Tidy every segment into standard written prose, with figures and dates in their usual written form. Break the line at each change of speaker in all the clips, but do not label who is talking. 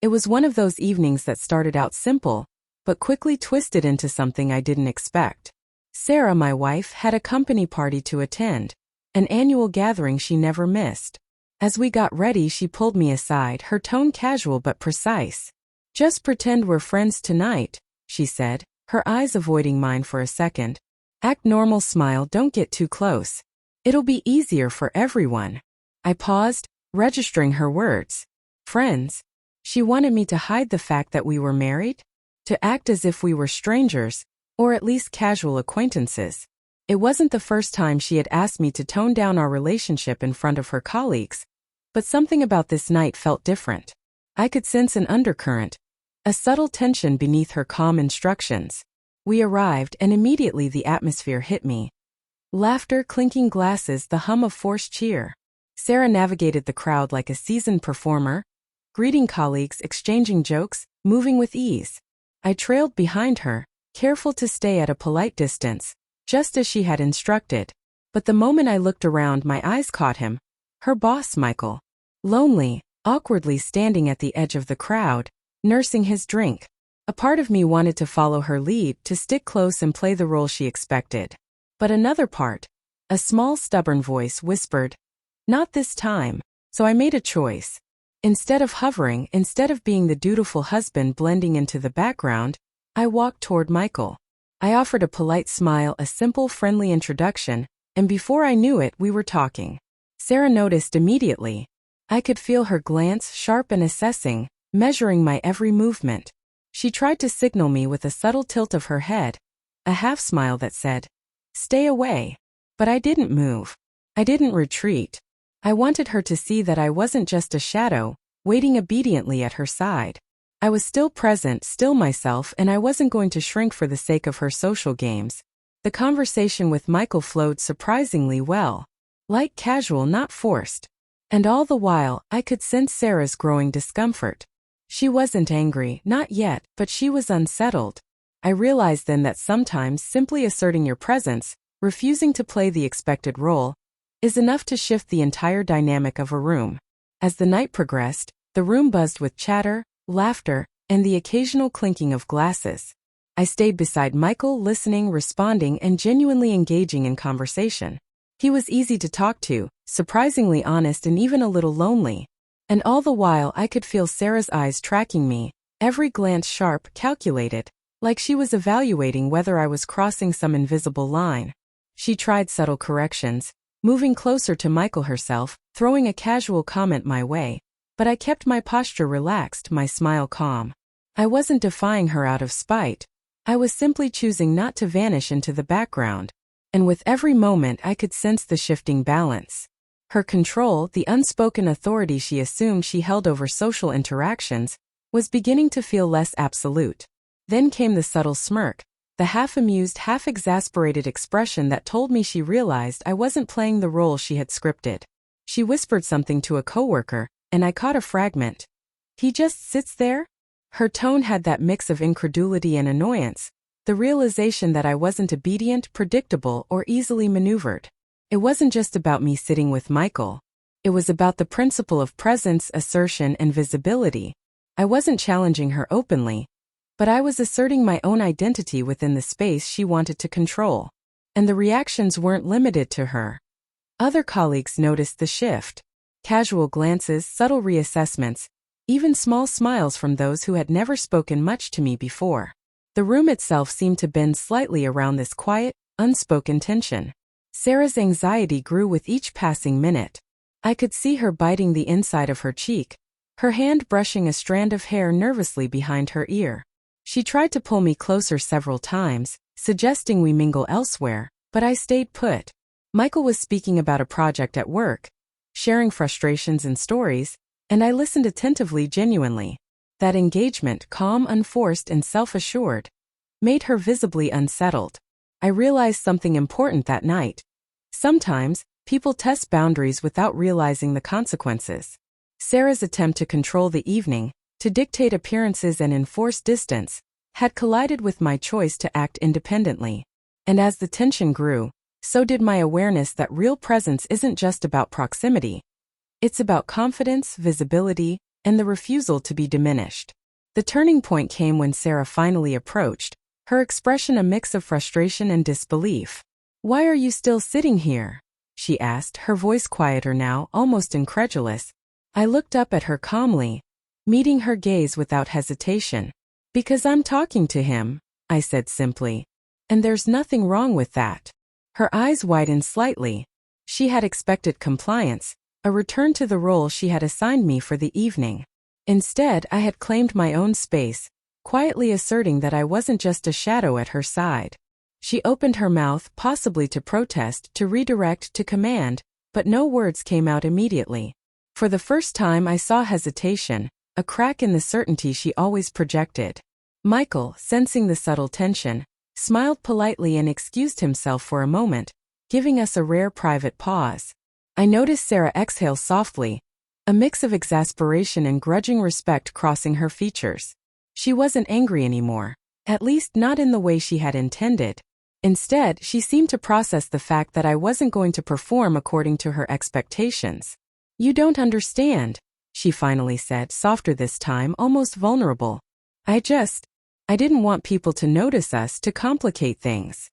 It was one of those evenings that started out simple, but quickly twisted into something I didn't expect. Sarah, my wife, had a company party to attend, an annual gathering she never missed. As we got ready, she pulled me aside, her tone casual but precise. "Just pretend we're friends tonight," she said, her eyes avoiding mine for a second. "Act normal, smile, don't get too close. It'll be easier for everyone." I paused, registering her words. Friends? She wanted me to hide the fact that we were married? To act as if we were strangers, or at least casual acquaintances. It wasn't the first time she had asked me to tone down our relationship in front of her colleagues, but something about this night felt different. I could sense an undercurrent, a subtle tension beneath her calm instructions. We arrived, and immediately the atmosphere hit me. Laughter, clinking glasses, the hum of forced cheer. Sarah navigated the crowd like a seasoned performer, greeting colleagues, exchanging jokes, moving with ease. I trailed behind her, careful to stay at a polite distance, just as she had instructed. But the moment I looked around, my eyes caught him, her boss, Michael. Lonely, awkwardly standing at the edge of the crowd, nursing his drink. A part of me wanted to follow her lead, to stick close and play the role she expected. But another part, a small stubborn voice, whispered, "Not this time." So I made a choice. Instead of hovering, instead of being the dutiful husband blending into the background, I walked toward Michael. I offered a polite smile, a simple, friendly introduction, and before I knew it, we were talking. Sarah noticed immediately. I could feel her glance, sharp and assessing, measuring my every movement. She tried to signal me with a subtle tilt of her head, a half-smile that said, "Stay away." But I didn't move. I didn't retreat. I wanted her to see that I wasn't just a shadow, waiting obediently at her side. I was still present, still myself, and I wasn't going to shrink for the sake of her social games. The conversation with Michael flowed surprisingly well. Light, casual, not forced. And all the while, I could sense Sarah's growing discomfort. She wasn't angry, not yet, but she was unsettled. I realized then that sometimes simply asserting your presence, refusing to play the expected role, is enough to shift the entire dynamic of a room. As the night progressed, the room buzzed with chatter, laughter, and the occasional clinking of glasses. I stayed beside Michael, listening, responding, and genuinely engaging in conversation. He was easy to talk to, surprisingly honest and even a little lonely. And all the while I could feel Sarah's eyes tracking me, every glance sharp, calculated, like she was evaluating whether I was crossing some invisible line. She tried subtle corrections, moving closer to Michael herself, throwing a casual comment my way, but I kept my posture relaxed, my smile calm. I wasn't defying her out of spite. I was simply choosing not to vanish into the background. And with every moment I could sense the shifting balance. Her control, the unspoken authority she assumed she held over social interactions, was beginning to feel less absolute. Then came the subtle smirk, the half-amused, half-exasperated expression that told me she realized I wasn't playing the role she had scripted. She whispered something to a coworker, and I caught a fragment. "He just sits there?" Her tone had that mix of incredulity and annoyance, the realization that I wasn't obedient, predictable, or easily maneuvered. It wasn't just about me sitting with Michael. It was about the principle of presence, assertion, and visibility. I wasn't challenging her openly, but I was asserting my own identity within the space she wanted to control. And the reactions weren't limited to her. Other colleagues noticed the shift. Casual glances, subtle reassessments, even small smiles from those who had never spoken much to me before. The room itself seemed to bend slightly around this quiet, unspoken tension. Sarah's anxiety grew with each passing minute. I could see her biting the inside of her cheek, her hand brushing a strand of hair nervously behind her ear. She tried to pull me closer several times, suggesting we mingle elsewhere, but I stayed put. Michael was speaking about a project at work, sharing frustrations and stories, and I listened attentively, genuinely. That engagement, calm, unforced, and self-assured, made her visibly unsettled. I realized something important that night. Sometimes, people test boundaries without realizing the consequences. Sarah's attempt to control the evening, to dictate appearances and enforce distance, had collided with my choice to act independently. And as the tension grew, so did my awareness that real presence isn't just about proximity. It's about confidence, visibility, and the refusal to be diminished. The turning point came when Sarah finally approached, her expression a mix of frustration and disbelief. "Why are you still sitting here?" she asked, her voice quieter now, almost incredulous. I looked up at her calmly, meeting her gaze without hesitation. "Because I'm talking to him," I said simply. "And there's nothing wrong with that." Her eyes widened slightly. She had expected compliance, a return to the role she had assigned me for the evening. Instead, I had claimed my own space, quietly asserting that I wasn't just a shadow at her side. She opened her mouth, possibly to protest, to redirect, to command, but no words came out immediately. For the first time I saw hesitation, a crack in the certainty she always projected. Michael, sensing the subtle tension, smiled politely and excused himself for a moment, giving us a rare private pause. I noticed Sarah exhale softly, a mix of exasperation and grudging respect crossing her features. She wasn't angry anymore, at least not in the way she had intended. Instead, she seemed to process the fact that I wasn't going to perform according to her expectations. "You don't understand," she finally said, softer this time, almost vulnerable. I didn't want people to notice us, to complicate things."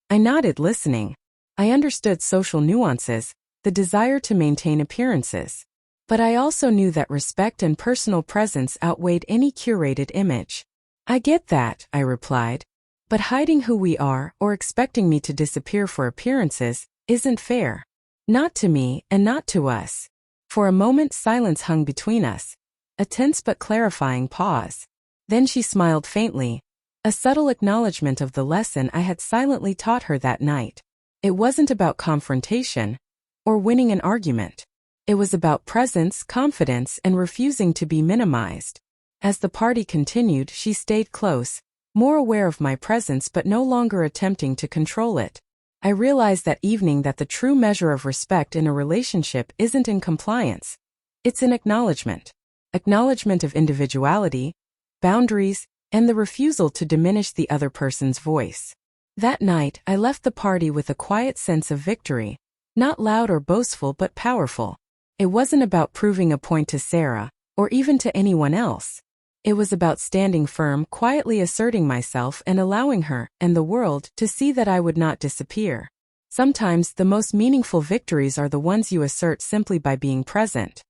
I nodded, listening. I understood social nuances, the desire to maintain appearances. But I also knew that respect and personal presence outweighed any curated image. "I get that," I replied. "But hiding who we are, or expecting me to disappear for appearances, isn't fair. Not to me, and not to us." For a moment silence hung between us, a tense but clarifying pause. Then she smiled faintly, a subtle acknowledgement of the lesson I had silently taught her that night. It wasn't about confrontation, or winning an argument. It was about presence, confidence, and refusing to be minimized. As the party continued, she stayed close, more aware of my presence but no longer attempting to control it. I realized that evening that the true measure of respect in a relationship isn't in compliance. It's in acknowledgement. Acknowledgement of individuality, boundaries, and the refusal to diminish the other person's voice. That night, I left the party with a quiet sense of victory, not loud or boastful but powerful. It wasn't about proving a point to Sarah, or even to anyone else. It was about standing firm, quietly asserting myself and allowing her, and the world, to see that I would not disappear. Sometimes the most meaningful victories are the ones you assert simply by being present.